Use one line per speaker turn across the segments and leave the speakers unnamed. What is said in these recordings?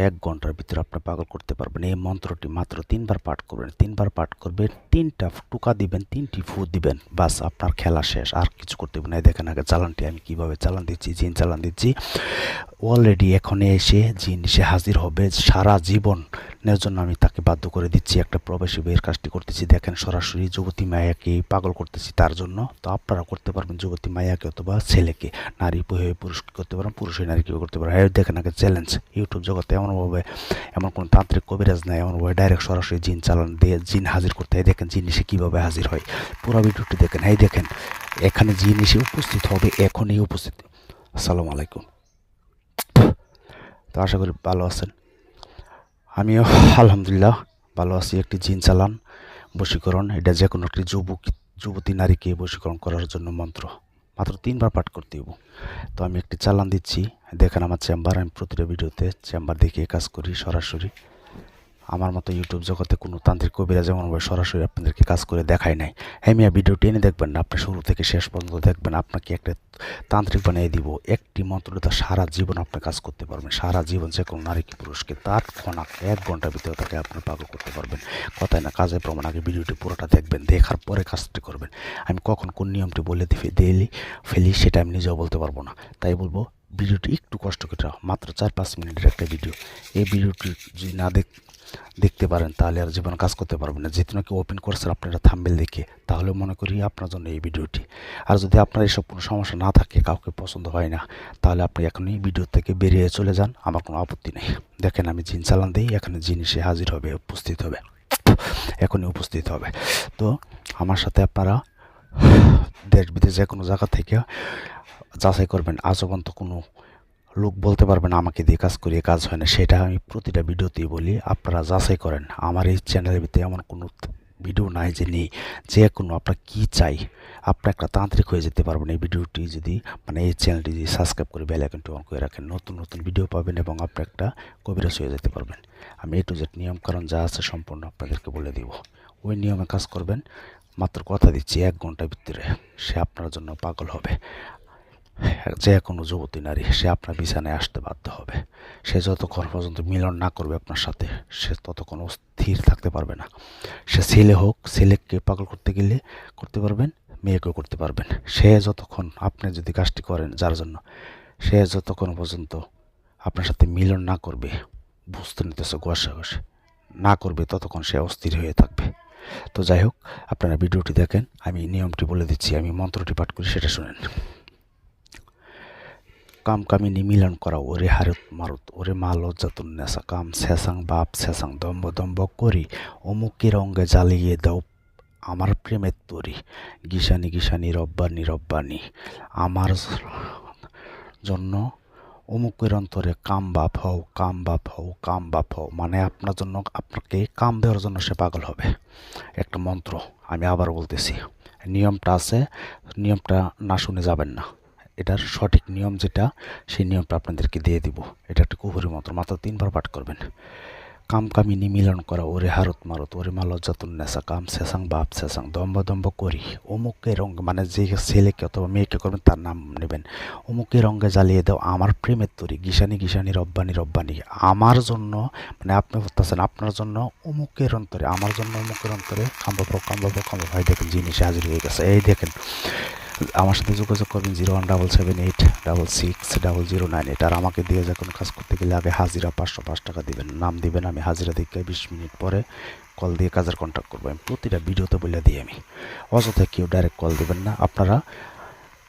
1 ঘন্টার ভিতরে আপনি পাগল করতে পারবেন। এই মন্ত্রটি মাত্র 3বার পাঠ করবেন। 3বার পাঠ করবেন, 3টা টুকা দিবেন, 3টি ফু দিবেন, বাস আপনার খেলা শেষ। আর কিছু করতে হবে না। দেখেন আগে চালানটি আমি কিভাবে চালান দিচ্ছি, জিন চালান দিচ্ছি। অলরেডি এখানে এসে জিন এসে হাজির হবে। সারা জীবনের জন্য আমি তাকে বাধ্য করে দিচ্ছি। একটা প্রবাসী ভাইয়ের কাজটি করতেছি। দেখেন সরাসরি যুবতী মায়াকে পাগল করতেছি তার জন্য। তো আপনারা করতে পারবেন যুবতী মায়াকে অথবা ছেলেকে। নারী হয়ে পুরুষকে করতে পারেন, পুরুষ হয়ে নারীকেও করতে পারেন। হ্যাঁ দেখেন আগে চ্যালেঞ্জ। ইউটিউব জগতে এমনভাবে এমন কোনো তান্ত্রিক কবিরাজ নাই, এমনভাবে ডাইরেক্ট সরাসরি জিন চালান দিয়ে জিন হাজির করতে হয়। দেখেন জিন এসে কীভাবে হাজির হয়, পুরো ভিডিওটি দেখেন। হ্যাঁ দেখেন এখানে জিন এসে উপস্থিত হবে, এখনই উপস্থিত। আসসালামু আলাইকুম। তো আশা করি ভালো আছেন। আমিও আলহামদুলিল্লাহ ভালো আছি। একটি জিন চালান বশীকরণ, এটা যে কোনো একটি যুবতী নারীকে বশীকরণ করার জন্য মন্ত্র মাত্র 3বার পাঠ করতে হবে। তো আমি একটি চালান দিচ্ছি। দেখেন আমার চেম্বার, আমি প্রতিটা ভিডিওতে চেম্বার দেখিয়ে কাজ করি সরাসরি। আমার মতো ইউটিউব জগতে কোনো তান্ত্রিক কবিরাজ যেমনভাবে সরাসরি আপনাদেরকে কাজ করে দেখায় নাই। হ্যাঁ মিয়া, ভিডিওটি এনে দেখবেন না, আপনি শুরু থেকে শেষ পর্যন্ত দেখবেন। আপনাকে একটা তান্ত্রিক বানিয়ে দিব। একটি মন্ত্রটা সারা জীবন আপনি কাজ করতে পারবেন। সারা জীবন যে কোনো নারী পুরুষকে তাৎক্ষণাৎ 1 ঘন্টার ভিতরে তাকে আপনি পাগল করতে পারবেন। কথায় না কাজে প্রমাণ। আগে ভিডিওটি পুরোটা দেখবেন, দেখার পরে কাজটি করবেন। আমি কখন কোন নিয়মটি বলে ফেলি সেটা আমি নিজেও বলতে পারবো না, তাই বলবো ভিডিওটি একটু কষ্ট করে, মাত্র 4-5 মিনিটের একটা ভিডিও। এই ভিডিওটি যদি না দেখতে পারেন তাহলে আর জীবনে কাজ করতে পারবেন না। যেহেতু নাকি ওপেন করছেন আপনারা থাম্বনেল দেখে, তাহলে মনে করি আপনার জন্য এই ভিডিওটি। আর যদি আপনার এসব কোনো সমস্যা না থাকে, কাউকে পছন্দ হয় না, তাহলে আপনি এখনই ভিডিও থেকে বেরিয়ে চলে যান, আমার কোনো আপত্তি নেই। দেখেন আমি জিন চালান দিই, এখানে জিন এসে হাজির হবে, উপস্থিত হবে, এখনই উপস্থিত হবে। তো আমার সাথে আপনারা দেশ বিদেশ যে কোনো জায়গা থেকে যাচাই করবেন। আজও পর্যন্ত কোনো লোক বলতে পারবেন আমাকে দিয়ে কাজ করিয়ে কাজ হয় না, সেটা আমি প্রতিটা ভিডিওতেই বলি। আপনারা যাচাই করেন। আমার এই চ্যানেলের ভিতরে এমন কোনো ভিডিও নাই যে নেই। যে কোনো আপনার কী চাই, আপনি একটা তান্ত্রিক হয়ে যেতে পারবেন এই ভিডিওটি যদি, মানে এই চ্যানেলটি যদি সাবস্ক্রাইব করে বেল আইকনটি অন করে রাখেন। নতুন নতুন ভিডিও পাবেন এবং আপনি একটা কবিরাজ হয়ে যেতে পারবেন। আমি A to Z নিয়মকানুন যা আছে সম্পূর্ণ আপনাদেরকে বলে দিব। ওই নিয়মে কাজ করবেন। মাত্র কথা দিচ্ছি 1 ঘন্টার ভিতরে সে আপনার জন্য পাগল হবে। যে কোনো যুবতী নারী সে আপনার বিছানায় আসতে বাধ্য হবে। সে যতক্ষণ পর্যন্ত মিলন না করবে আপনার সাথে, সে ততক্ষণ স্থির থাকতে পারবে না। সে ছেলে হোক, ছেলেকে পাগল করতে গেলে করতে পারবেন, মেয়েকেও করতে পারবেন। সে যতক্ষণ আপনি যদি কাজটি করেন যার জন্য, সে যতক্ষণ পর্যন্ত আপনার সাথে মিলন না করবে, বুঝতে নিতেছে ঘষাঘষি না করবে, ততক্ষণ সে অস্থির হয়ে থাকবে। তো যাই হোক, আপনারা ভিডিওটি দেখেন। আমি নিয়মটি বলে দিচ্ছি, আমি মন্ত্রটি পাঠ করি, সেটা শুনেন। কাম কামিনী মিলন করা ওরে হারত মারত ওরে মা লজ্জাতুন নেশা কাম শেষাং বাপ শেষাং দম্ব দম্ব করি অমুকের অঙ্গে জ্বালিয়ে দাও আমার প্রেমের তরি গিসানি গিসানি রব্বানি রব্বানি আমার জন্য অমুকের অন্তরে কাম বাপ হও কাম বাপ হও কাম বাপ হও। মানে আপনার জন্য, আপনাকে কাম দেওয়ার জন্য সে পাগল হবে। একটা মন্ত্র, আমি আবার বলতেছি। নিয়মটা আছে, নিয়মটা না শুনে যাবেন না। এটার সঠিক নিয়ম যেটা, সেই নিয়মটা আপনাদেরকে দিয়ে দিব। এটা একটা কুহুরি মন্ত্র, মাত্র 3বার পাঠ করবেন। কাম কামিনী মিলন করা ওরে হারত মারত ওরে মা লজ্জাতুন নেশা কাম শেষাং বাপ শেষাং দম্ব দম্ব করি অমুকের অঙ্গে, মানে যে ছেলেকে অথবা মেয়েকে করবেন তার নাম নেবেন। অমুকের অঙ্গে জ্বালিয়ে দাও আমার প্রেমের তরি গিসানি গিসানি রব্বানি রব্বানি আমার জন্য, মানে আপনি বলতেছেন আপনার জন্য অমুকের অন্তরে, আমার জন্য অমুকের অন্তরে কাম্বাপ কাম্বাপ কাম্বাপ। ভাই দেখেন জিনিস হাজির হয়ে গেছে। এই দেখেন, আমার সাথে যোগাযোগ করবেন 017786000988। আর আমাকে দিয়ে যে কোনো কাজ করতে গেলে আগে হাজিরা 505 টাকা দিবেন, নাম দিবেন। আমি হাজিরা দিকে 20 মিনিট পরে কল দিয়ে কাজের কন্ট্যাক্ট করবো। আমি প্রতিটা ভিডিওতে বলে দিই। আমি অযথা কেউ ডাইরেক্ট কল দিবেন না। আপনারা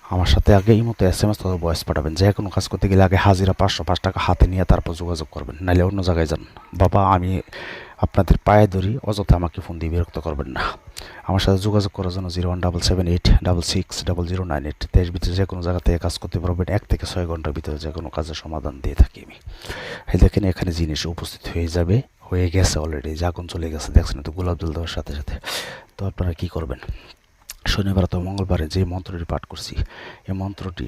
আমার সাথে আগে এই মতো SMS অথবা ভয়েস পাঠাবেন। যে কোনো কাজ করতে গেলে আগে হাজিরা 505 টাকা হাতে নিয়ে তারপর যোগাযোগ করবেন, নাহলে অন্য জায়গায় যান। বাবা আমি আপনাদের পায়ে ধরি, অযথা আমাকে ফোন দিয়ে বিরক্ত করবেন না। আমার সাথে যোগাযোগ করার জন্য 017786600988। দেশ ভিতরে যে কোনো জায়গা থেকে কাজ করতে পারবেন। 1 থেকে 6 ঘন্টার ভিতরে যে কোনো কাজের সমাধান দিয়ে থাকি আমি। এই দেখেন এখানে জিনিস উপস্থিত হয়ে যাবে, হয়ে গেছে অলরেডি। আগুন চলে গেছে, দেখছেন তো গোলাপ জল দেওয়ার সাথে সাথে। তো আপনারা কি করবেন, শনিবার অথবা মঙ্গলবারে যে মন্ত্রটি পাঠ করছি, এই মন্ত্রটি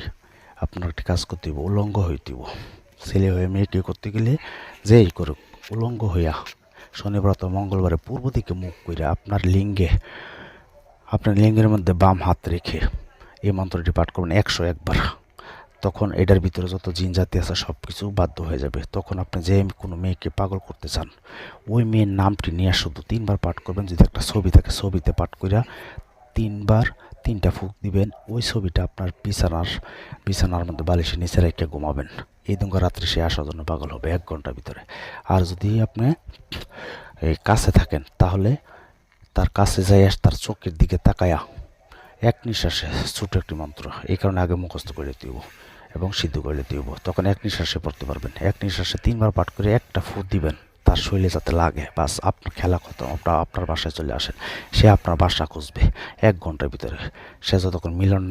আপনার একটি কাজ করতে হইব, উলঙ্গ হইতে হইব। ছেলে হয়ে মেয়েকে করতে গেলে যেই করুক, উলঙ্গ হইয়া শনিবার অথবা মঙ্গলবারে পূর্ব দিকে মুখ করে আপনার লিঙ্গের মধ্যে বাম হাত রেখে এই মন্ত্রটি পাঠ করবেন 101 বার। তখন এটার ভিতরে যত জিন জাতি আছে সব কিছু বাধ্য হয়ে যাবে। তখন আপনি যে কোনো মেয়েকে পাগল করতে চান, ওই মেয়ের নামটি নিয়ে শুধু 3বার পাঠ করবেন। যদি একটা ছবি থাকে, ছবিতে পাঠ করিয়া 3বার 3টা ফুঁক দিবেন। ওই ছবিটা আপনার বিছানার মধ্যে বালিশের নিচে রেখে ঘুমাবেন। এই দুঙ্গা রাত্রে সে আসার জন্য পাগল হবে 1 ঘন্টার ভিতরে। আর যদি আপনি এই কাছে থাকেন, তাহলে তার কাছে যাই তার চোখের দিকে তাকায়া এক নিঃশ্বাসে ছোট একটি মন্ত্র, এই কারণে আগে মুখস্থ করে দিব এবং সিদ্ধ করে দিব। তখন এক নিঃশ্বাসে পড়তে পারবেন। এক নিঃশ্বাসে 3বার পাঠ করে একটা ফুঁক দিবেন তার শরীরে যাতে লাগে। বাস, আপনার খেলা খতম। আপনার বাসায় চলে আসেন। সে আপনার বাসা খুঁজবে 1 ঘন্টার ভিতরে। সে যতক্ষণ মিলন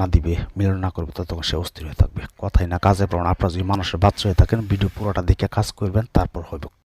না করবে ততক্ষণ সে অস্থির হয়ে থাকবে। কথাই না কাজে প্রমাণ। আপনার যদি মানুষের বাচ্চা হয়ে থাকেন, ভিডিও পুরোটা দেখে কাজ করবেন, তারপর হবে।